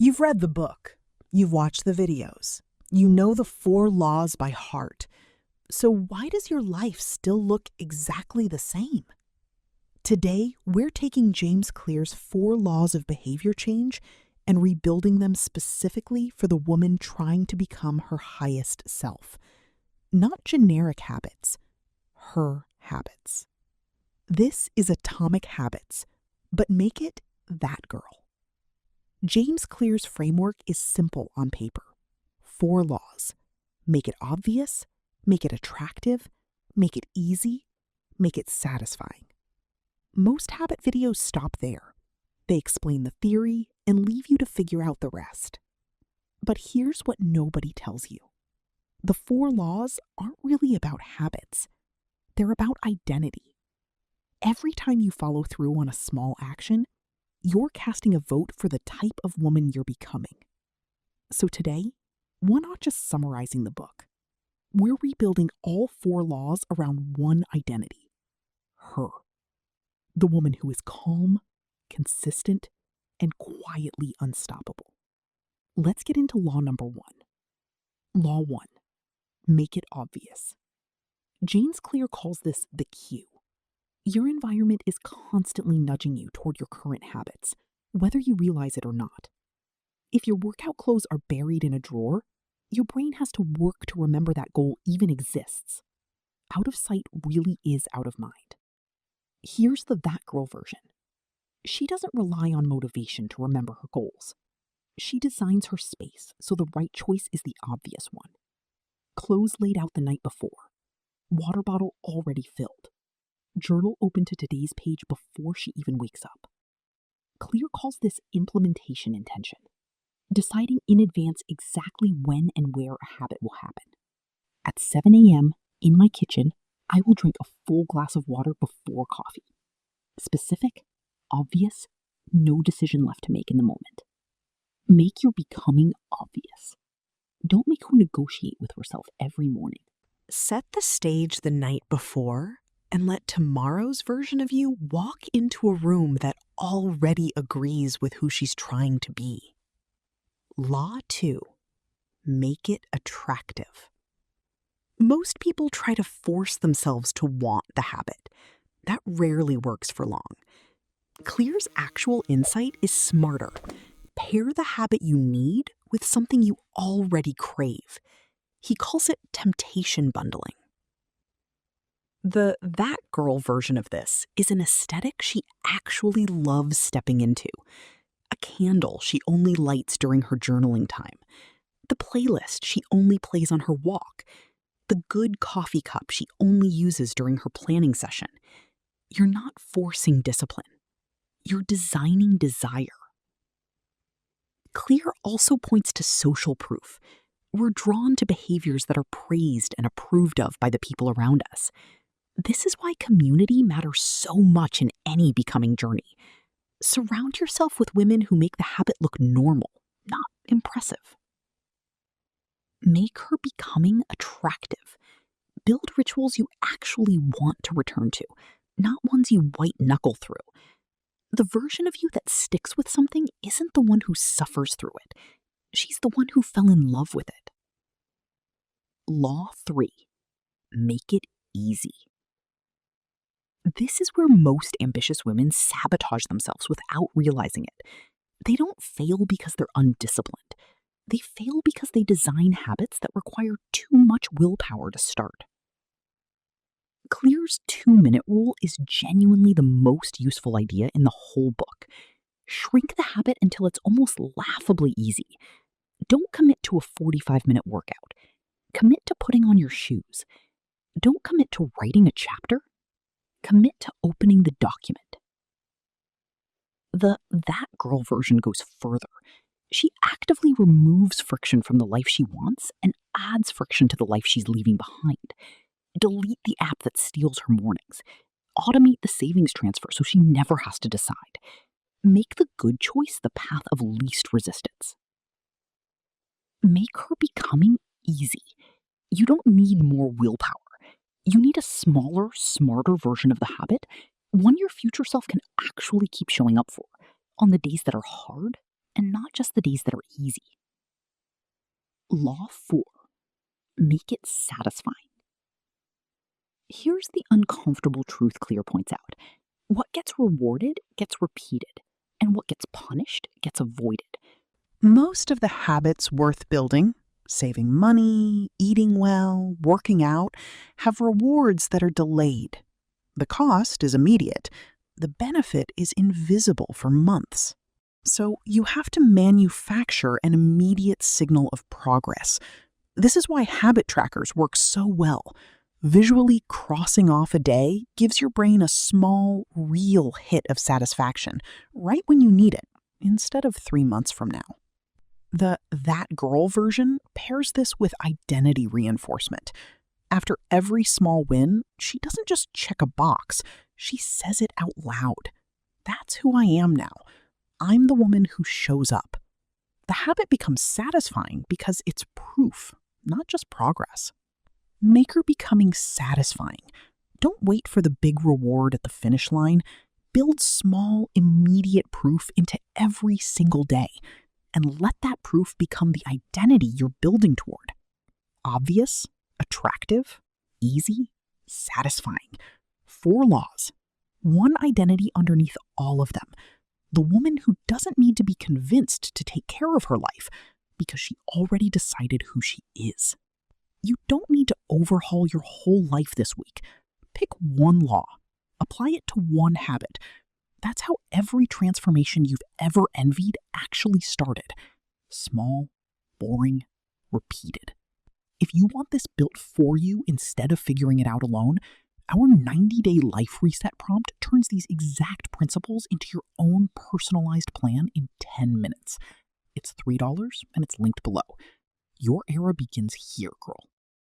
You've read the book. You've watched the videos. You know the 4 laws by heart. So why does your life still look exactly the same? Today, we're taking James Clear's 4 laws of behavior change and rebuilding them specifically for the woman trying to become her highest self. Not generic habits, her habits. This is Atomic Habits, but make it that girl. James Clear's framework is simple on paper. 4 laws. Make it obvious, make it attractive, make it easy, make it satisfying. Most habit videos stop there. They explain the theory and leave you to figure out the rest. But here's what nobody tells you. The 4 laws aren't really about habits. They're about identity. Every time you follow through on a small action, you're casting a vote for the type of woman you're becoming. So today, we're not just summarizing the book. We're rebuilding all 4 laws around one identity. Her. The woman who is calm, consistent, and quietly unstoppable. Let's get into law number 1. Law 1. Make it obvious. James Clear calls this the cue. Your environment is constantly nudging you toward your current habits, whether you realize it or not. If your workout clothes are buried in a drawer, your brain has to work to remember that goal even exists. Out of sight really is out of mind. Here's the that girl version. She doesn't rely on motivation to remember her goals. She designs her space so the right choice is the obvious one. Clothes laid out the night before. Water bottle already filled. Journal open to today's page before she even wakes up. Clear calls this implementation intention, deciding in advance exactly when and where a habit will happen. At 7 a.m., in my kitchen, I will drink a full glass of water before coffee. Specific, obvious, no decision left to make in the moment. Make your becoming obvious. Don't make her negotiate with herself every morning. Set the stage the night before and let tomorrow's version of you walk into a room that already agrees with who she's trying to be. Law 2. Make it attractive. Most people try to force themselves to want the habit. That rarely works for long. Clear's actual insight is smarter. Pair the habit you need with something you already crave. He calls it temptation bundling. The that girl version of this is an aesthetic she actually loves stepping into. A candle she only lights during her journaling time. The playlist she only plays on her walk. The good coffee cup she only uses during her planning session. You're not forcing discipline. You're designing desire. Clear also points to social proof. We're drawn to behaviors that are praised and approved of by the people around us. This is why community matters so much in any becoming journey. Surround yourself with women who make the habit look normal, not impressive. Make her becoming attractive. Build rituals you actually want to return to, not ones you white-knuckle through. The version of you that sticks with something isn't the one who suffers through it. She's the one who fell in love with it. Law 3. Make it easy. This is where most ambitious women sabotage themselves without realizing it. They don't fail because they're undisciplined. They fail because they design habits that require too much willpower to start. Clear's 2-minute rule is genuinely the most useful idea in the whole book. Shrink the habit until it's almost laughably easy. Don't commit to a 45-minute workout. Commit to putting on your shoes. Don't commit to writing a chapter. Commit to opening the document. The that girl version goes further. She actively removes friction from the life she wants and adds friction to the life she's leaving behind. Delete the app that steals her mornings. Automate the savings transfer so she never has to decide. Make the good choice the path of least resistance. Make her becoming easy. You don't need more willpower. You need a smaller, smarter version of the habit, one your future self can actually keep showing up for, on the days that are hard and not just the days that are easy. Law 4. Make it satisfying. Here's the uncomfortable truth Clear points out. What gets rewarded gets repeated, and what gets punished gets avoided. Most of the habits worth building, saving money, eating well, working out, have rewards that are delayed. The cost is immediate. The benefit is invisible for months. So you have to manufacture an immediate signal of progress. This is why habit trackers work so well. Visually crossing off a day gives your brain a small, real hit of satisfaction right when you need it, instead of 3 months from now. The That Girl version pairs this with identity reinforcement. After every small win, she doesn't just check a box, she says it out loud. That's who I am now. I'm the woman who shows up. The habit becomes satisfying because it's proof, not just progress. Make her becoming satisfying. Don't wait for the big reward at the finish line. Build small, immediate proof into every single day, and let that proof become the identity you're building toward. Obvious, attractive, easy, satisfying. 4 laws. One identity underneath all of them. The woman who doesn't need to be convinced to take care of her life because she already decided who she is. You don't need to overhaul your whole life this week. Pick one law. Apply it to one habit. That's how every transformation you've ever envied actually started. Small, boring, repeated. If you want this built for you instead of figuring it out alone, our 90-day life reset prompt turns these exact principles into your own personalized plan in 10 minutes. It's $3 and it's linked below. Your era begins here, girl.